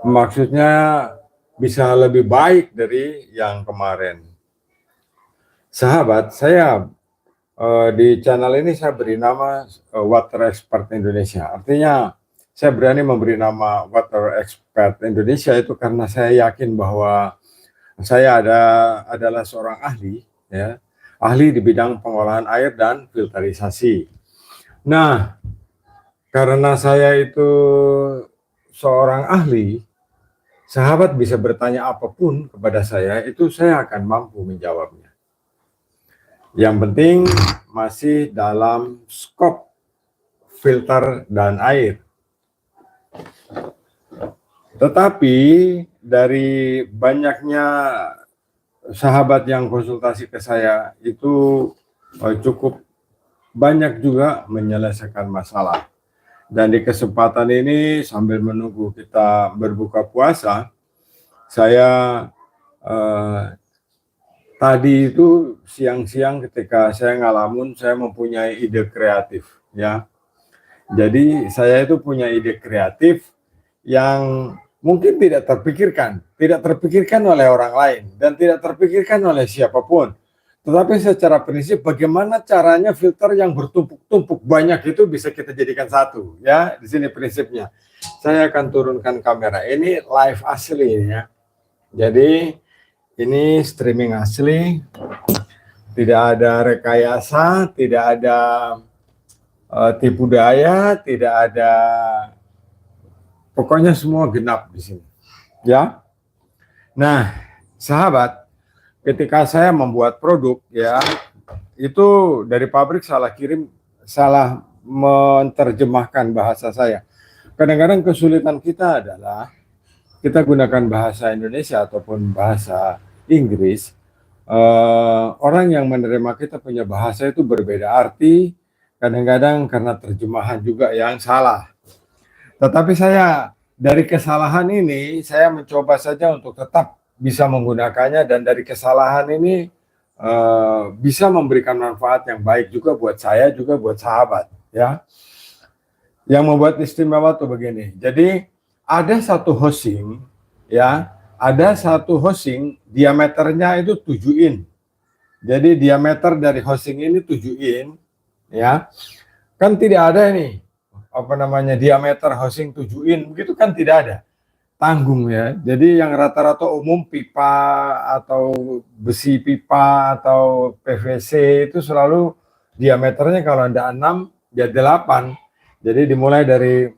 Maksudnya bisa lebih baik dari yang kemarin. Sahabat, saya di channel ini saya beri nama Water Expert Indonesia. Artinya saya berani memberi nama Water Expert Indonesia itu karena saya yakin bahwa saya adalah seorang ahli, ya, ahli di bidang pengolahan air dan filterisasi. Nah, karena saya itu seorang ahli, sahabat bisa bertanya apapun kepada saya, itu saya akan mampu menjawabnya. Yang penting masih dalam skop filter dan air. Tetapi dari banyaknya sahabat yang konsultasi ke saya itu cukup banyak juga menyelesaikan masalah. Dan di kesempatan ini sambil menunggu kita berbuka puasa, saya tadi itu siang-siang ketika saya ngalamun, saya mempunyai ide kreatif, ya. Jadi saya itu punya ide kreatif yang mungkin tidak terpikirkan oleh orang lain dan tidak terpikirkan oleh siapapun. Tetapi secara prinsip bagaimana caranya filter yang bertumpuk-tumpuk banyak itu bisa kita jadikan satu, ya. Di sini prinsipnya. Saya akan turunkan kamera. Ini live asli, ya. Jadi ini streaming asli, tidak ada rekayasa, tidak ada tipu daya, tidak ada, pokoknya semua genap di sini, ya. Nah, sahabat, ketika saya membuat produk, ya, itu dari pabrik salah kirim, salah menerjemahkan bahasa saya. Kadang-kadang kesulitan kita adalah kita gunakan bahasa Indonesia ataupun bahasa Inggris, orang yang menerima kita punya bahasa itu berbeda arti, kadang-kadang karena terjemahan juga yang salah. Tetapi saya dari kesalahan ini, saya mencoba saja untuk tetap bisa menggunakannya, dan dari kesalahan ini bisa memberikan manfaat yang baik juga buat saya, juga buat sahabat, ya. Yang membuat istimewa tuh begini, jadi ada satu housing, ya, ada satu housing diameternya itu 7 in. Jadi diameter dari housing ini 7 in, ya. Kan tidak ada ini, apa namanya, diameter housing 7 in, begitu kan tidak ada. Tanggung, ya. Jadi yang rata-rata umum pipa atau besi pipa atau PVC itu selalu diameternya kalau ada 6 ya 8. Jadi dimulai dari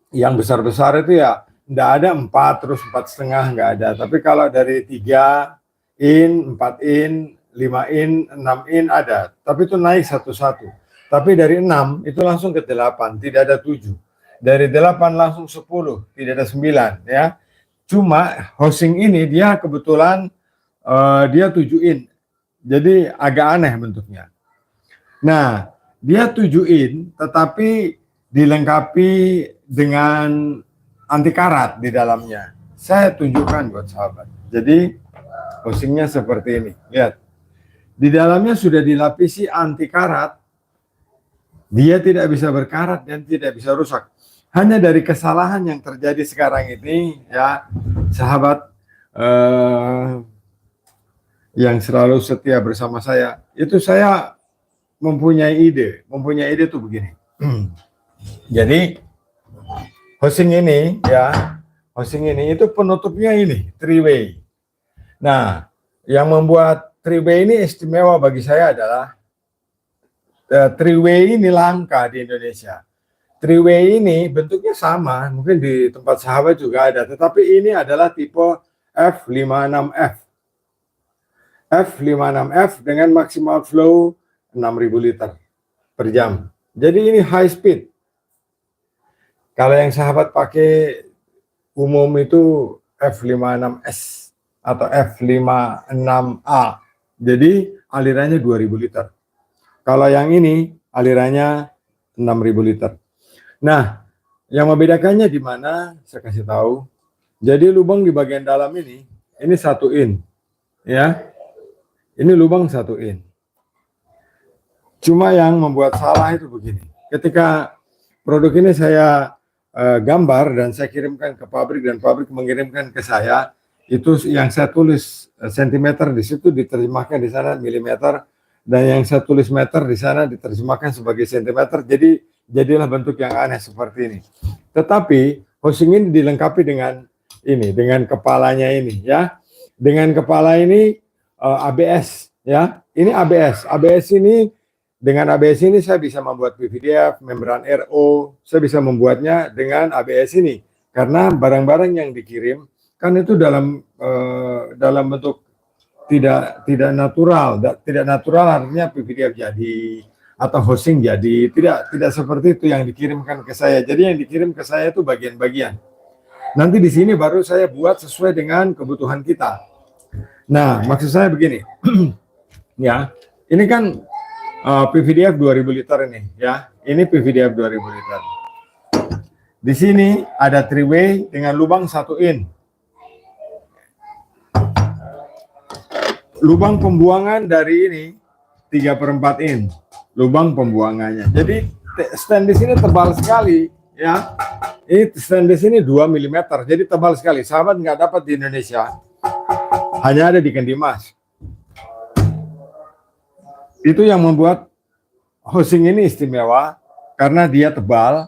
yang besar-besar itu ya enggak ada 4 terus 4,5, enggak ada. Tapi kalau dari 3 in, 4 in, 5 in, 6 in ada. Tapi itu naik satu-satu. Tapi dari 6 itu langsung ke 8, tidak ada 7. Dari 8 langsung 10, tidak ada 9, ya. Cuma housing ini dia kebetulan dia 7 in. Jadi agak aneh bentuknya. Nah, dia 7 in tetapi dilengkapi dengan anti karat di dalamnya. Saya tunjukkan buat sahabat. Jadi housingnya seperti ini, lihat. Di dalamnya sudah dilapisi anti karat. Dia tidak bisa berkarat dan tidak bisa rusak. Hanya dari kesalahan yang terjadi sekarang ini, ya, sahabat yang selalu setia bersama saya, itu saya mempunyai ide tuh begini. Jadi housing ini, ya, housing ini itu penutupnya ini 3-way. Nah, yang membuat 3-way ini istimewa bagi saya adalah 3-way ini langka di Indonesia. 3-way ini bentuknya sama, mungkin di tempat sahabat juga ada, tetapi ini adalah tipe F56F. F56F dengan maksimal flow 6.000 liter per jam. Jadi ini high speed. Kalau yang sahabat pakai umum itu F56S atau F56A. Jadi alirannya 2.000 liter. Kalau yang ini alirannya 6.000 liter. Nah, yang membedakannya di mana? Saya kasih tahu. Jadi lubang di bagian dalam ini 1 in, ya. Ini lubang 1 in. Cuma yang membuat salah itu begini. Ketika produk ini saya gambar dan saya kirimkan ke pabrik dan pabrik mengirimkan ke saya, itu yang saya tulis sentimeter di situ diterjemahkan di sana milimeter, dan yang saya tulis meter di sana diterjemahkan sebagai sentimeter. Jadi jadilah bentuk yang aneh seperti ini. Tetapi housing ini dilengkapi dengan ini, dengan kepalanya ini ya, dengan kepala ini ABS ya. Ini ABS. ABS ini, dengan ABS ini saya bisa membuat PVDF, membran RO, saya bisa membuatnya dengan ABS ini. Karena barang-barang yang dikirim kan itu dalam bentuk tidak natural. Tidak natural artinya PVDF jadi atau housing jadi, tidak seperti itu yang dikirimkan ke saya. Jadi yang dikirim ke saya itu bagian-bagian. Nanti di sini baru saya buat sesuai dengan kebutuhan kita. Nah, maksud saya begini. Ya, ini kan PVDF 2000 liter ini ya. Ini PVDF 2000 liter. Di sini ada 3-way dengan lubang 1 in. Lubang pembuangan dari ini 3/4 in. Lubang pembuangannya. Jadi stand di sini tebal sekali ya. Ini stand di sini 2 mm. Jadi tebal sekali. Sahabat nggak dapat di Indonesia. Hanya ada di Kendimas. Itu yang membuat housing ini istimewa karena dia tebal,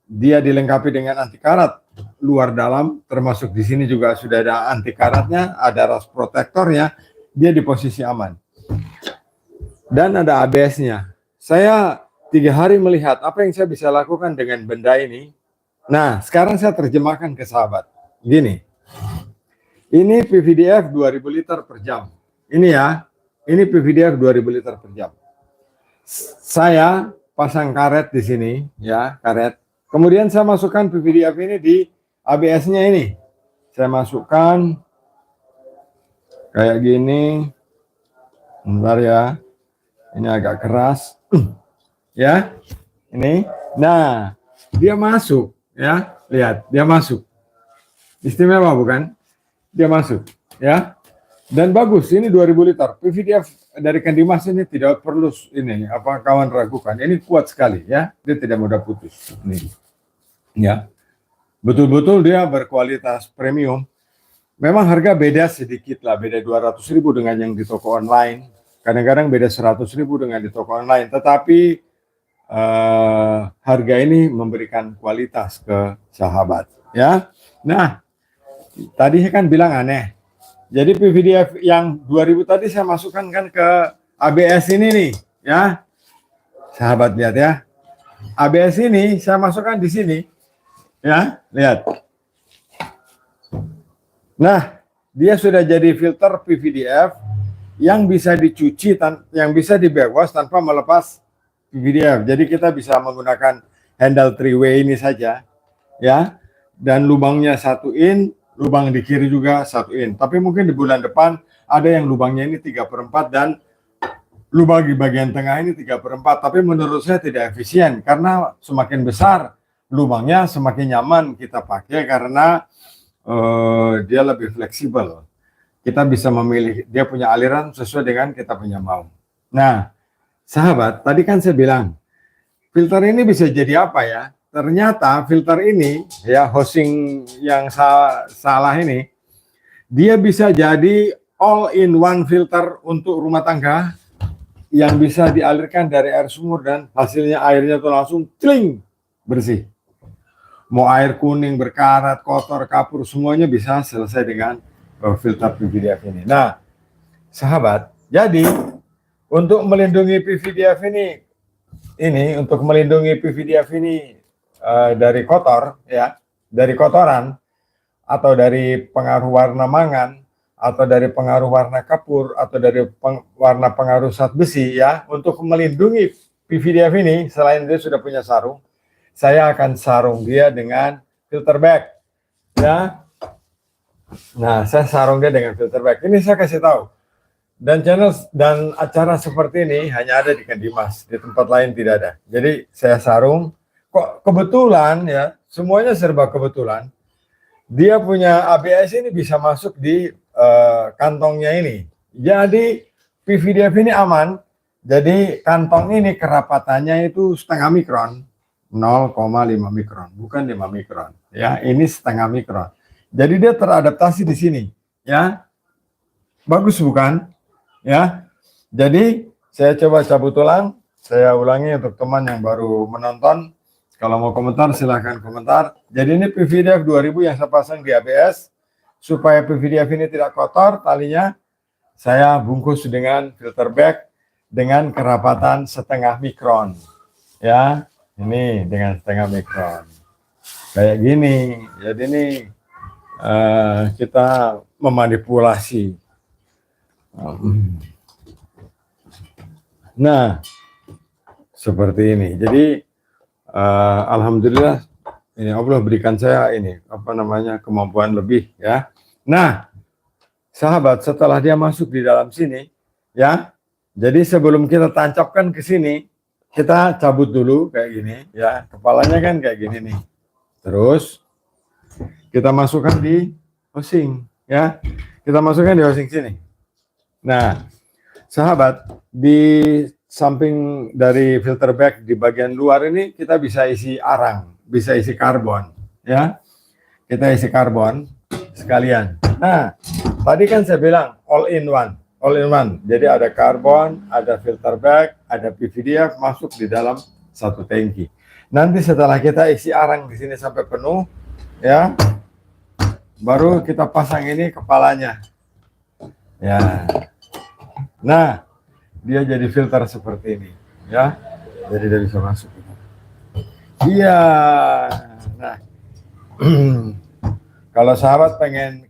dia dilengkapi dengan anti karat luar dalam, termasuk di sini juga sudah ada anti karatnya, ada rust protektornya, dia di posisi aman. Dan ada ABS-nya. Saya 3 hari melihat apa yang saya bisa lakukan dengan benda ini. Nah, sekarang saya terjemahkan ke sahabat. Gini, ini PVDF 2000 liter per jam. Ini ya, ini PVDF 2000 liter per jam. Saya pasang karet di sini, ya, karet. Kemudian saya masukkan PVDF ini di ABS-nya ini. Saya masukkan kayak gini. Bentar ya. Ini agak keras. Ya, ini. Nah, dia masuk, ya. Lihat, dia masuk. Istimewa bukan? Dia masuk, ya. Dan bagus, ini 2000 liter. PVDF dari Kendimas ini tidak perlu ini, apa kawan ragukan. Ini kuat sekali, ya. Dia tidak mudah putus. Ini. Ya. Betul-betul dia berkualitas premium. Memang harga beda sedikit lah, beda 200.000 dengan yang di toko online. Kadang-kadang beda 100.000 dengan di toko online. Tetapi harga ini memberikan kualitas ke sahabat, ya. Nah, tadi saya kan bilang aneh. Jadi PVDF yang 2000 tadi saya masukkan kan ke ABS ini nih, ya. Sahabat lihat ya. ABS ini saya masukkan di sini. Ya, lihat. Nah, dia sudah jadi filter PVDF yang bisa dicuci, yang bisa dibackwash tanpa melepas PVDF. Jadi kita bisa menggunakan handle 3-way ini saja, ya. Dan lubangnya 1 in, lubang di kiri juga 1 in. Tapi mungkin di bulan depan ada yang lubangnya ini 3/4 dan lubang di bagian tengah ini 3/4. Tapi menurut saya tidak efisien karena semakin besar lubangnya semakin nyaman kita pakai karena dia lebih fleksibel. Kita bisa memilih, dia punya aliran sesuai dengan kita punya mau. Nah, sahabat, tadi kan saya bilang filter ini bisa jadi apa ya? Ternyata filter ini, ya, housing yang salah ini, dia bisa jadi all-in-one filter untuk rumah tangga yang bisa dialirkan dari air sumur dan hasilnya airnya itu langsung cling, bersih. Mau air kuning, berkarat, kotor, kapur, semuanya bisa selesai dengan filter PVDF ini. Nah, sahabat, jadi untuk melindungi PVDF ini untuk melindungi PVDF ini dari kotor, ya, dari kotoran atau dari pengaruh warna mangan atau dari pengaruh warna kapur atau dari warna pengaruh zat besi, ya, untuk melindungi PVDF ini selain dia sudah punya sarung, saya akan sarung dia dengan filter bag, ya. Nah, saya sarung dia dengan filter bag. Ini saya kasih tahu. Dan channel dan acara seperti ini hanya ada di Kendimas, di tempat lain tidak ada. Jadi saya sarung. Kok kebetulan ya, semuanya serba kebetulan. Dia punya ABS ini bisa masuk di kantongnya ini. Jadi PVDF ini aman. Jadi kantong ini kerapatannya itu 0,5 mikron. 0,5 mikron, bukan 5 mikron. Ya, ini setengah mikron. Jadi dia teradaptasi di sini, ya. Bagus bukan? Ya. Jadi saya coba cabut ulang, saya ulangi untuk teman yang baru menonton. Kalau mau komentar silahkan komentar. Jadi ini PVDF 2000 yang saya pasang di ABS. Supaya PVDF ini tidak kotor talinya, saya bungkus dengan filter bag dengan kerapatan setengah mikron. Ya, ini dengan setengah mikron. Kayak gini. Jadi ini kita memanipulasi. Nah, seperti ini. Jadi alhamdulillah ini Allah berikan saya ini kemampuan lebih, ya. Nah, sahabat, setelah dia masuk di dalam sini, ya. Jadi sebelum kita tancapkan ke sini, kita cabut dulu kayak gini, ya. Kepalanya kan kayak gini nih. Terus kita masukkan di housing, ya. Kita masukkan di housing sini. Nah, sahabat, di samping dari filter bag di bagian luar ini kita bisa isi arang, bisa isi karbon, ya. Kita isi karbon sekalian. Nah, tadi kan saya bilang all in one. Jadi ada karbon, ada filter bag, ada PVDF masuk di dalam satu tangki. Nanti setelah kita isi arang di sini sampai penuh, ya, baru kita pasang ini kepalanya, ya. Nah, dia jadi filter seperti ini, ya. Jadi dia bisa masuk. Iya. Nah, kalau sahabat pengen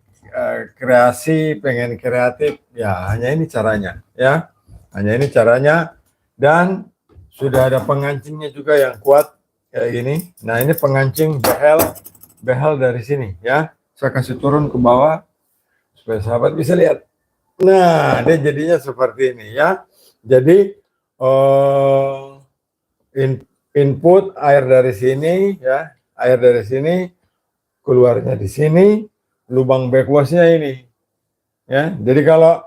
kreasi, pengen kreatif, ya hanya ini caranya, ya. Hanya ini caranya, dan sudah ada pengancingnya juga yang kuat kayak gini. Nah, ini pengancing behel dari sini, ya. Saya kasih turun ke bawah supaya sahabat bisa lihat. Nah, dia jadinya seperti ini, ya. Jadi input air dari sini, ya, air dari sini, keluarnya di sini, lubang backwash-nya ini, ya. Jadi kalau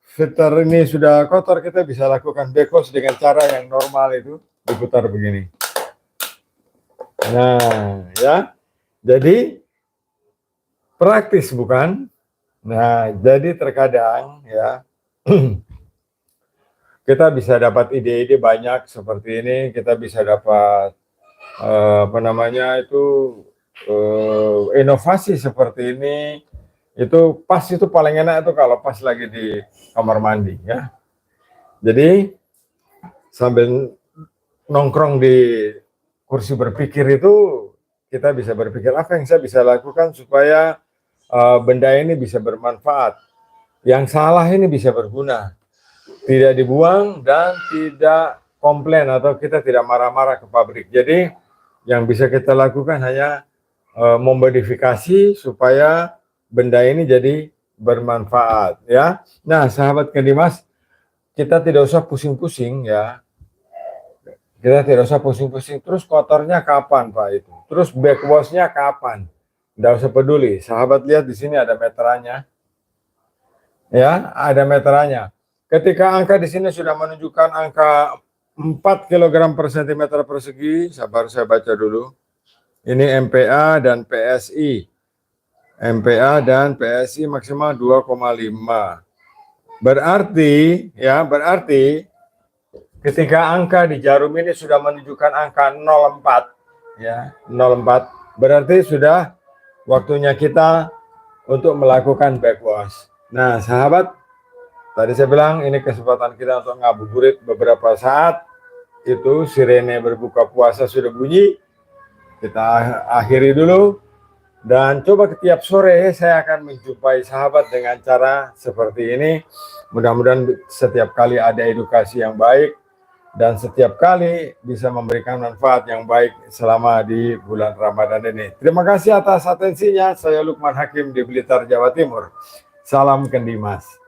filter ini sudah kotor, kita bisa lakukan backwash dengan cara yang normal itu, diputar begini. Nah, ya, jadi praktis bukan? Nah, jadi terkadang, ya, kita bisa dapat ide-ide banyak seperti ini. Kita bisa dapat inovasi seperti ini. Itu pas, itu paling enak itu kalau pas lagi di kamar mandi, ya. Jadi sambil nongkrong di kursi berpikir itu, kita bisa berpikir apa yang saya bisa lakukan supaya benda ini bisa bermanfaat, yang salah ini bisa berguna, tidak dibuang dan tidak komplain atau kita tidak marah-marah ke pabrik. Jadi yang bisa kita lakukan hanya memodifikasi supaya benda ini jadi bermanfaat, ya. Nah, sahabat Kendimas, kita tidak usah pusing-pusing, ya. Kita tidak usah pusing-pusing. Terus kotornya kapan, Pak, itu? Terus backwash-nya kapan? Tidak usah peduli. Sahabat lihat di sini ada meterannya. Ya, ada meterannya. Ketika angka di sini sudah menunjukkan angka 4 kg per cm persegi, sabar saya baca dulu. Ini MPa dan PSI. MPa dan PSI maksimal 2,5. Berarti, ya, ketika angka di jarum ini sudah menunjukkan angka 0,4, ya, 0,4, berarti sudah waktunya kita untuk melakukan backwash. Nah, sahabat, tadi saya bilang ini kesempatan kita untuk ngabuburit beberapa saat. Itu sirene berbuka puasa sudah bunyi. Kita akhiri dulu. Dan coba tiap sore saya akan menjumpai sahabat dengan cara seperti ini. Mudah-mudahan setiap kali ada edukasi yang baik, dan setiap kali bisa memberikan manfaat yang baik selama di bulan Ramadan ini. Terima kasih atas atensinya. Saya Lukman Hakim di Blitar, Jawa Timur. Salam Kendimas.